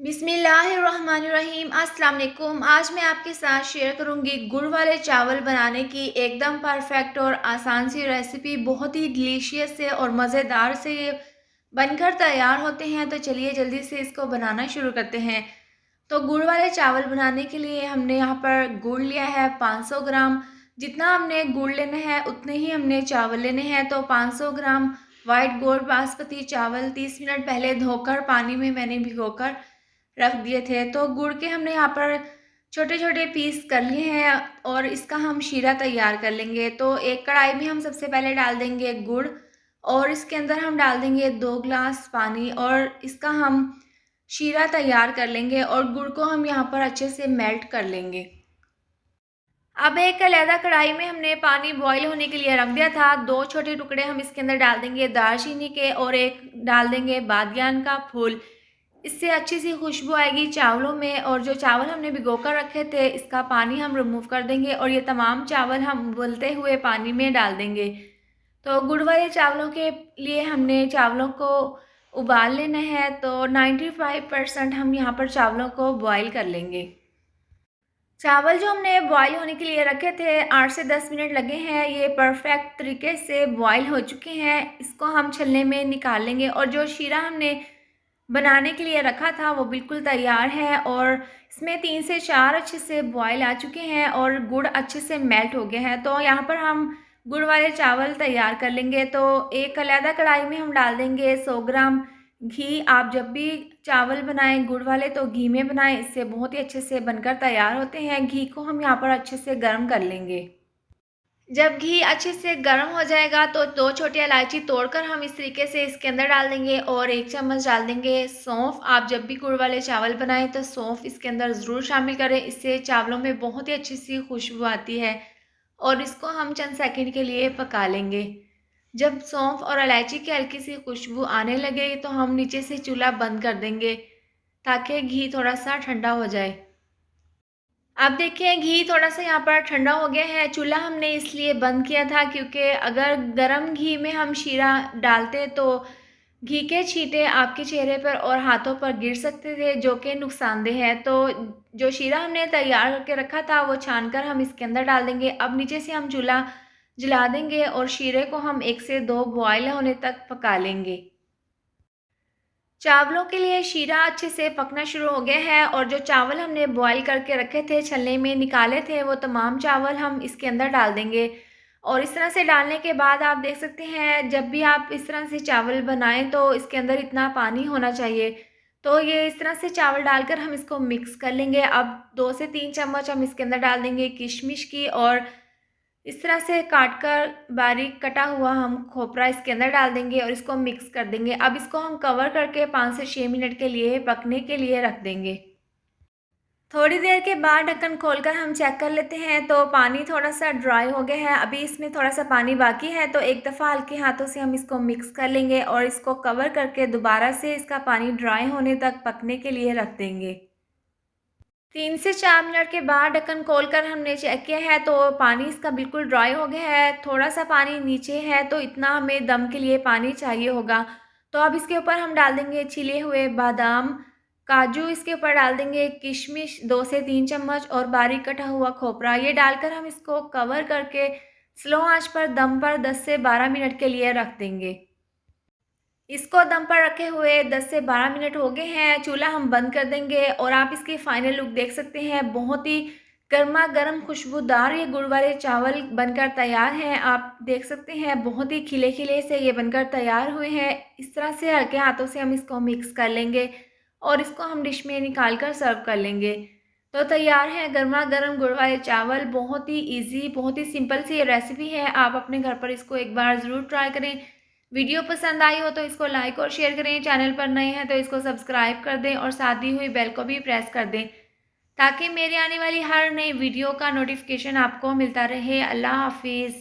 बिस्मिल्लाहिर्रहमानिर्रहीम। अस्सलाम वालेकुम। आज मैं आपके साथ शेयर करूंगी गुड़ वाले चावल बनाने की एकदम परफेक्ट और आसान सी रेसिपी। बहुत ही डिलीशियस है और मज़ेदार से ये बनकर तैयार होते हैं। तो चलिए जल्दी से इसको बनाना शुरू करते हैं। तो गुड़ वाले चावल बनाने के लिए हमने यहाँ पर गुड़ लिया है 500 ग्राम। जितना हमने गुड़ लेना है उतने ही हमने चावल लेने हैं। तो 500 ग्राम वाइट गोल्ड बासमती चावल 30 मिनट पहले धोकर पानी में मैंने भिगोकर रख दिए थे। तो गुड़ के हमने यहाँ पर छोटे छोटे पीस कर लिए हैं और इसका हम शीरा तैयार कर लेंगे। तो एक कढ़ाई में हम सबसे पहले डाल देंगे गुड़ और इसके अंदर हम डाल देंगे 2 ग्लास पानी और इसका हम शीरा तैयार कर लेंगे और गुड़ को हम यहाँ पर अच्छे से मेल्ट कर लेंगे। अब एक अलग कढ़ाई में हमने पानी बॉईल होने के लिए रख दिया था। 2 छोटे टुकड़े हम इसके अंदर डाल देंगे दालचीनी के और एक डाल देंगे बादियान का फूल। इससे अच्छी सी खुशबू आएगी चावलों में। और जो चावल हमने भिगो कर रखे थे इसका पानी हम रिमूव कर देंगे और ये तमाम चावल हम उबलते हुए पानी में डाल देंगे। तो गुड़ वाले चावलों के लिए हमने चावलों को उबाल लेना है। तो 95% हम यहाँ पर चावलों को बॉईल कर लेंगे। चावल जो हमने बॉईल होने के लिए रखे थे 8 से 10 मिनट लगे हैं। ये परफेक्ट तरीके से बॉईल हो चुके हैं। इसको हम छलने में निकाल लेंगे और जो शीरा हमने बनाने के लिए रखा था वो बिल्कुल तैयार है और इसमें 3 से 4 अच्छे से बॉईल आ चुके हैं और गुड़ अच्छे से मेल्ट हो गया है। तो यहाँ पर हम गुड़ वाले चावल तैयार कर लेंगे। तो एक अलग कढ़ाई में हम डाल देंगे 100 ग्राम घी। आप जब भी चावल बनाएं गुड़ वाले तो घी में बनाएं, इससे बहुत ही अच्छे से बनकर तैयार होते हैं। घी को हम यहाँ पर अच्छे से गर्म कर लेंगे। जब घी अच्छे से गर्म हो जाएगा तो 2 छोटी इलायची तोड़कर हम इस तरीके से इसके अंदर डाल देंगे और 1 चम्मच डाल देंगे सौंफ। आप जब भी गुड़ वाले चावल बनाएं तो सौंफ इसके अंदर ज़रूर शामिल करें, इससे चावलों में बहुत ही अच्छी सी खुशबू आती है। और इसको हम चंद सेकंड के लिए पका लेंगे। जब सौंफ और इलायची की हल्की सी खुशबू आने लगे तो हम नीचे से चूल्हा बंद कर देंगे ताकि घी थोड़ा सा ठंडा हो जाए। अब देखिए घी थोड़ा-सा यहाँ पर ठंडा हो गया है। चूल्हा हमने इसलिए बंद किया था क्योंकि अगर गरम घी में हम शीरा डालते तो घी के छींटे आपके चेहरे पर और हाथों पर गिर सकते थे, जो कि नुकसानदेह है। तो जो शीरा हमने तैयार करके रखा था वो छानकर हम इसके अंदर डाल देंगे। अब नीचे से हम चूल्हा जला देंगे और शीरे को हम 1 से 2 बॉयल होने तक पका लेंगे। चावलों के लिए शीरा अच्छे से पकना शुरू हो गया है और जो चावल हमने बॉईल करके रखे थे, छलनी में निकाले थे, वो तमाम चावल हम इसके अंदर डाल देंगे। और इस तरह से डालने के बाद आप देख सकते हैं जब भी आप इस तरह से चावल बनाएं तो इसके अंदर इतना पानी होना चाहिए। तो ये इस तरह से चावल डालकर हम इसको मिक्स कर लेंगे। अब 2 से 3 चम्मच हम इसके अंदर डाल देंगे किशमिश की और इस तरह से काट कर बारीक कटा हुआ हम खोपरा इसके अंदर डाल देंगे और इसको मिक्स कर देंगे। अब इसको हम कवर करके 5 से 6 मिनट के लिए पकने के लिए रख देंगे। थोड़ी देर के बाद ढक्कन खोलकर हम चेक कर लेते हैं तो पानी थोड़ा-सा ड्राई हो गया है। अभी इसमें थोड़ा-सा पानी बाकी है तो एक दफ़ा हल्के हाथों से हम इसको मिक्स कर लेंगे और इसको कवर करके दोबारा से इसका पानी ड्राई होने तक पकने के लिए रख देंगे। 3 से 4 मिनट के बाद ढक्कन खोलकर हमने चेक किया है तो पानी इसका बिल्कुल ड्राई हो गया है। थोड़ा-सा पानी नीचे है तो इतना हमें दम के लिए पानी चाहिए होगा। तो अब इसके ऊपर हम डाल देंगे छिले हुए बादाम, काजू इसके ऊपर डाल देंगे, किशमिश 2 से 3 चम्मच और बारीक कटा हुआ खोपरा। ये डालकर हम इसको कवर करके स्लो आँच पर दम पर 10 से 12 मिनट के लिए रख देंगे। इसको दम पर रखे हुए 10 से 12 मिनट हो गए हैं। चूल्हा हम बंद कर देंगे और आप इसकी फाइनल लुक देख सकते हैं। बहुत ही गर्मा-गर्म खुशबूदार ये गुड़ वाले चावल बनकर तैयार हैं। आप देख सकते हैं बहुत ही खिले-खिले से ये बनकर तैयार हुए हैं। इस तरह से हल्के हाथों से हम इसको मिक्स कर लेंगे और इसको हम डिश में निकाल कर सर्व कर लेंगे। तो तैयार है गरमा-गरम गुड़ वाले चावल। बहुत ही ईज़ी, बहुत ही सिंपल सी ये रेसिपी है। आप अपने घर पर इसको एक बार ज़रूर ट्राई करें। वीडियो पसंद आई हो तो इसको लाइक और शेयर करें। चैनल पर नए हैं तो इसको सब्सक्राइब कर दें और साथ दी हुई बेल को भी प्रेस कर दें ताकि मेरे आने वाली हर नई वीडियो का नोटिफिकेशन आपको मिलता रहे। अल्लाह हाफिज़।